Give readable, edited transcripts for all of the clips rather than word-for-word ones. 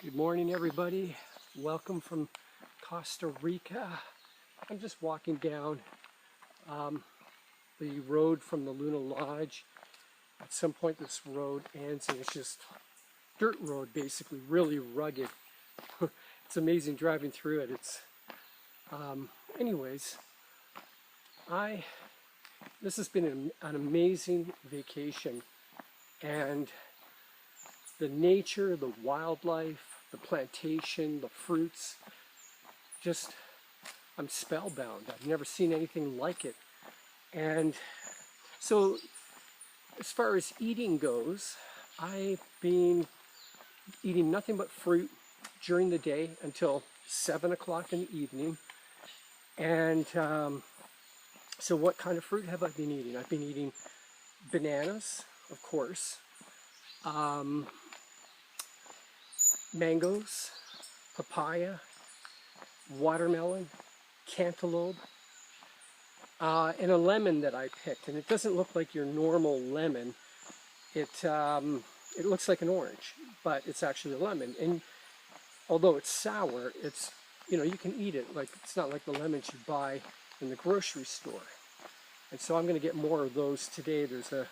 Good morning, everybody. Welcome from Costa Rica. I'm just walking down the road from the Luna Lodge. At some point this road ends and it's just dirt road, basically, really rugged. It's amazing driving through it. Anyways, this has been an amazing vacation, and the nature, the wildlife, the plantation, the fruits, just, I'm spellbound. I've never seen anything like it. And so as far as eating goes, I've been eating nothing but fruit during the day until 7 o'clock in the evening. And so what kind of fruit have I been eating? I've been eating bananas, of course, mangoes, papaya, watermelon, cantaloupe, and a lemon that I picked. And it doesn't look like your normal lemon. It looks like an orange, but it's actually a lemon. And although it's sour, it's, you can eat it. Like, it's not like the lemons you buy in the grocery store. And so I'm going to get more of those today. There's a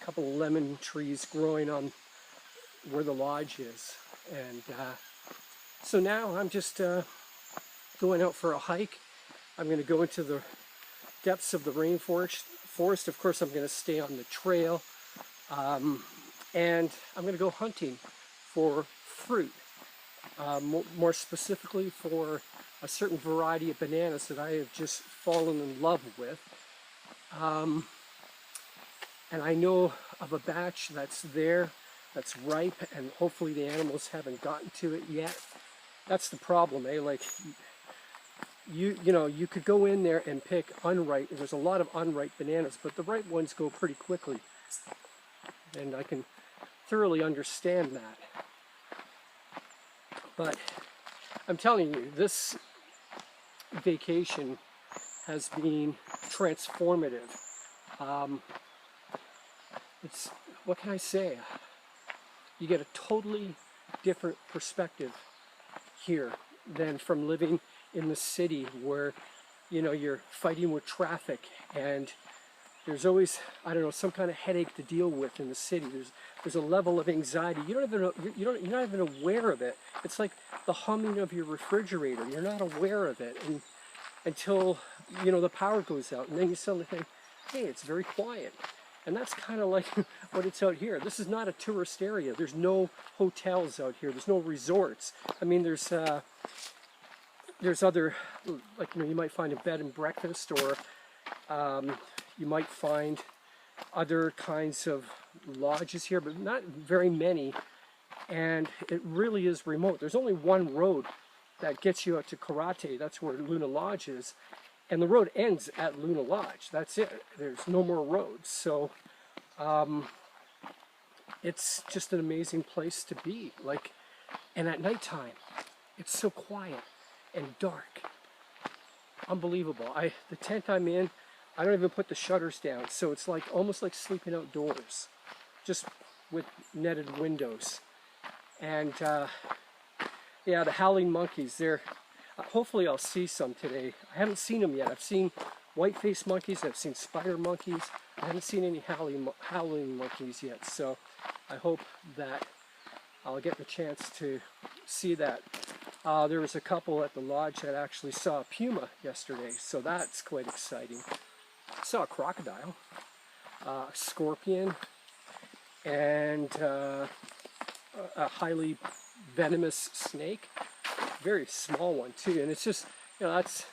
couple of lemon trees growing on where the lodge is. And so now I'm just going out for a hike. I'm going to go into the depths of the rainforest. Of course, I'm going to stay on the trail. And I'm going to go hunting for fruit. More specifically for a certain variety of bananas that I have just fallen in love with. And I know of a batch that's there, that's ripe, and hopefully the animals haven't gotten to it yet. That's the problem, eh? Like, you could go in there and pick unripe. There's a lot of unripe bananas, but the ripe ones go pretty quickly. And I can thoroughly understand that. But I'm telling you, this vacation has been transformative. What can I say? You get a totally different perspective here than from living in the city where, you're fighting with traffic and there's always, I don't know, some kind of headache to deal with in the city. There's a level of anxiety. You're not even aware of it. It's like the humming of your refrigerator. You're not aware of it until, the power goes out, and then you suddenly think, hey, it's very quiet. And that's kind of like what it's out here. This is not a tourist area. There's no hotels out here. There's no resorts. I mean, there's other, like, you might find a bed and breakfast, or you might find other kinds of lodges here, but not very many. And it really is remote. There's only one road that gets you out to Karate. That's where Luna Lodge is. And the road ends at Luna Lodge. That's it. There's no more roads. So it's just an amazing place to be. Like, and at nighttime, it's so quiet and dark. Unbelievable. The tent I'm in, I don't even put the shutters down. So it's like almost like sleeping outdoors, just with netted windows. And yeah, the howling monkeys, hopefully I'll see some today. I haven't seen them yet. I've seen white-faced monkeys, I've seen spider monkeys. I haven't seen any howling monkeys yet, so I hope that I'll get the chance to see that. There was a couple at the lodge that actually saw a puma yesterday, so that's quite exciting. I saw a crocodile, a scorpion, and a highly venomous snake. Very small one too. And it's just, it's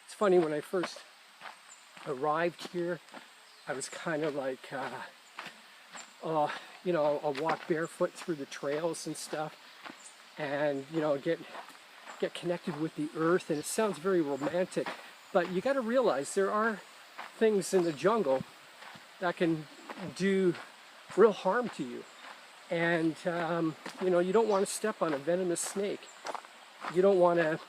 funny, when I first arrived here, I was kind of like, I'll walk barefoot through the trails and stuff, and get connected with the earth, and it sounds very romantic, but you got to realize there are things in the jungle that can do real harm to you. And you don't want to step on a venomous snake. You don't want to,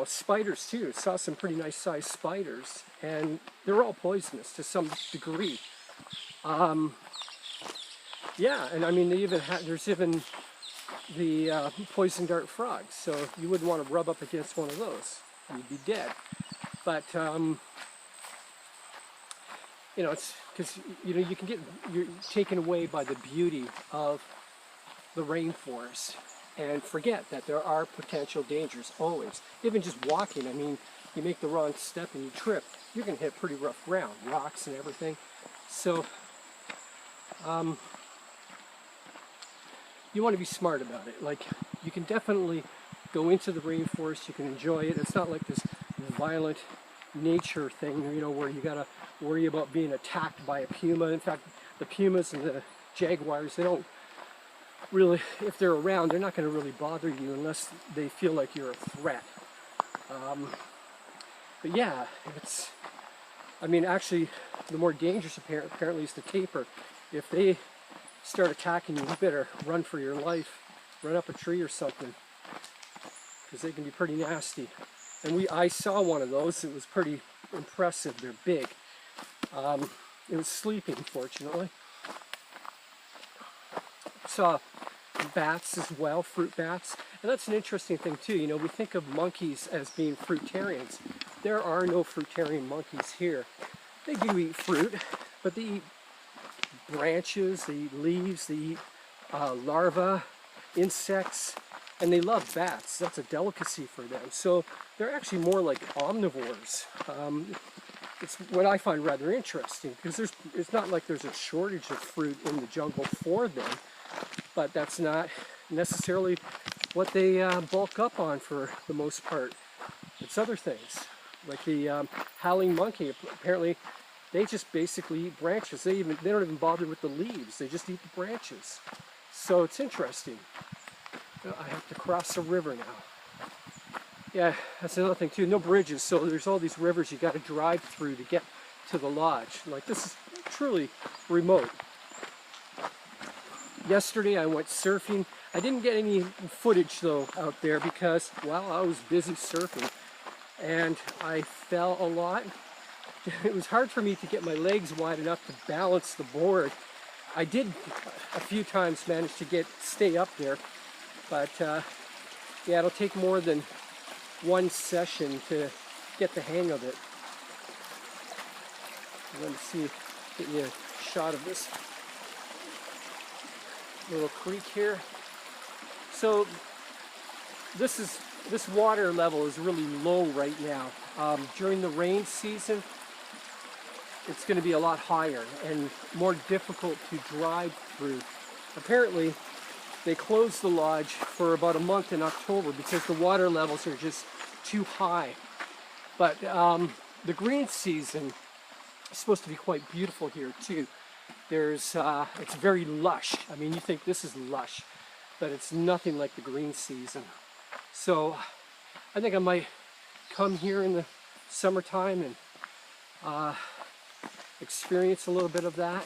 spiders too. I saw some pretty nice sized spiders, and they're all poisonous to some degree. Yeah, and I mean, there's even the poison dart frogs. So you wouldn't want to rub up against one of those. You'd be dead. But you know, it's because you know you're taken away by the beauty of the rainforest, and forget that there are potential dangers always. Even just walking, I mean, you make the wrong step and you trip, you're going to hit pretty rough ground, rocks and everything. So you want to be smart about it. Like, you can definitely go into the rainforest, you can enjoy it. It's not like this violent nature thing, you know, where you got to worry about being attacked by a puma. In fact, the pumas and the jaguars, they don't really, if they're around, they're not going to really bother you unless they feel like you're a threat. But yeah, it's, I mean, actually, the more dangerous apparently is the tapir. If they start attacking you, you better run for your life, run up a tree or something, because they can be pretty nasty. And I saw one of those. It was pretty impressive. They're big. It was sleeping, fortunately. Saw bats as well, fruit bats. And that's an interesting thing too. You know, we think of monkeys as being fruitarians. There are no fruitarian monkeys here. They do eat fruit, but they eat branches, they eat leaves, they eat larvae, insects, and they love bats. That's a delicacy for them. So they're actually more like omnivores. It's what I find rather interesting, because it's not like there's a shortage of fruit in the jungle for them, but that's not necessarily what they bulk up on for the most part. It's other things, like the howling monkey. Apparently, they just basically eat branches. They don't even bother with the leaves. They just eat the branches. So it's interesting. I have to cross a river now. Yeah, that's another thing too. No bridges, so there's all these rivers you got to drive through to get to the lodge. Like, this is truly remote. Yesterday I went surfing. I didn't get any footage though out there because, well, I was busy surfing and I fell a lot. It was hard for me to get my legs wide enough to balance the board. I did a few times manage to stay up there, but yeah, it'll take more than one session to get the hang of it. Let me see, get you a shot of this little creek here. So this water level is really low right now. During the rain season, it's going to be a lot higher and more difficult to drive through. Apparently, they closed the lodge for about a month in October because the water levels are just too high. But the green season is supposed to be quite beautiful here too. It's very lush. I mean, you think this is lush, but it's nothing like the green season. So I think I might come here in the summertime and experience a little bit of that.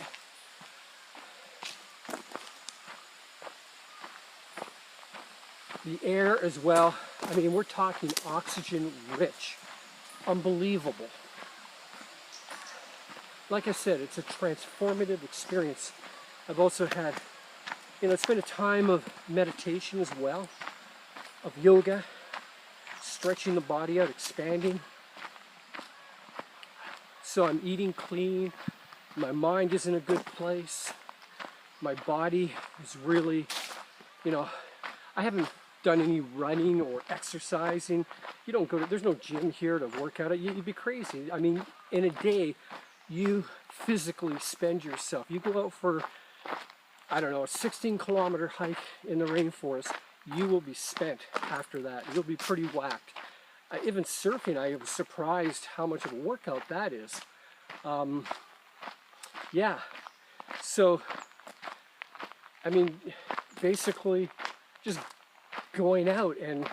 The air as well, I mean, we're talking oxygen rich. Unbelievable. Like I said, it's a transformative experience. I've also had, you know, it's been a time of meditation as well, of yoga, stretching the body out, expanding. So I'm eating clean, my mind is in a good place, my body is really, you know, I haven't done any running or exercising. You don't go to, there's no gym here to work out. You'd be crazy. I mean, in a day, you physically spend yourself. You go out for, I don't know, a 16-kilometer hike in the rainforest, you will be spent after that. You'll be pretty whacked. Even surfing, I was surprised how much of a workout that is. Yeah, so, I mean, basically, just going out and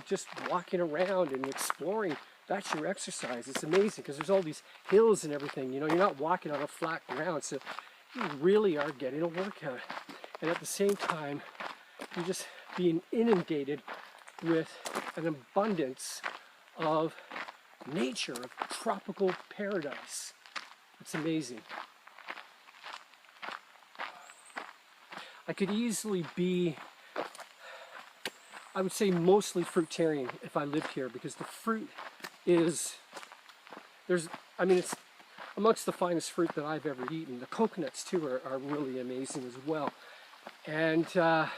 just walking around and exploring, that's your exercise. It's amazing because there's all these hills and everything. You know, you're not walking on a flat ground, so you really are getting a workout. And at the same time, you're just being inundated with an abundance of nature, of tropical paradise. It's amazing. I could easily be I would say mostly fruitarian if I lived here, because the fruit is, I mean, it's amongst the finest fruit that I've ever eaten. The coconuts too are really amazing as well. And I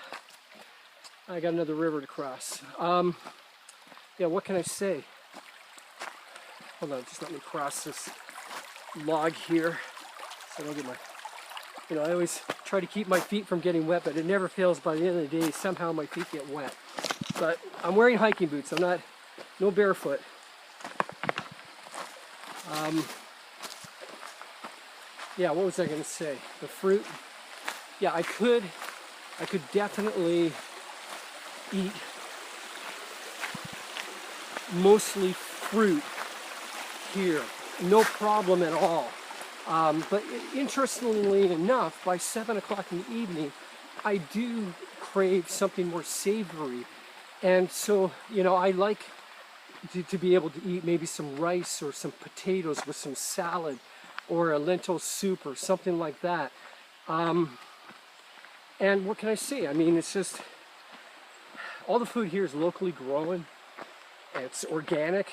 got another river to cross. Yeah, what can I say? Hold on, just let me cross this log here so I don't get my, you know, I always try to keep my feet from getting wet, but it never fails. By the end of the day, somehow my feet get wet. But I'm wearing hiking boots. I'm not, no barefoot. Yeah, what was I going to say? The fruit. Yeah, I could definitely eat mostly fruit here, no problem at all. But interestingly enough, by 7 o'clock in the evening, I do crave something more savory. And so, you know, I like to be able to eat maybe some rice or some potatoes with some salad or a lentil soup or something like that. And what can I say? I mean, it's just, all the food here is locally grown. It's organic.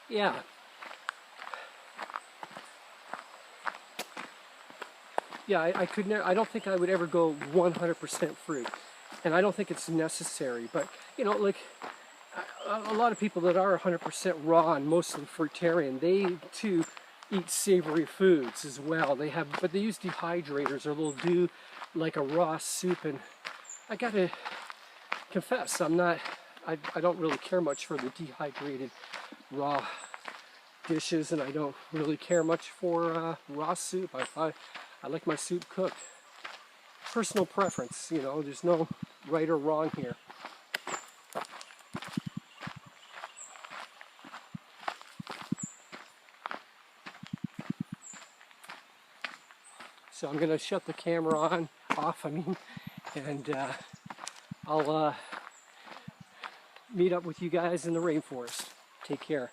Yeah. Yeah, I could never, I don't think I would ever go 100% fruit. And I don't think it's necessary. But, you know, like, a lot of people that are 100% raw and mostly fruitarian, they too eat savory foods as well. They have, but they use dehydrators, or they'll do like a raw soup. And I gotta confess, I'm not, I don't really care much for the dehydrated raw dishes, and I don't really care much for raw soup. I like my soup cooked. Personal preference, you know, there's no right or wrong here. So I'm gonna shut the camera off, and I'll meet up with you guys in the rainforest. Take care.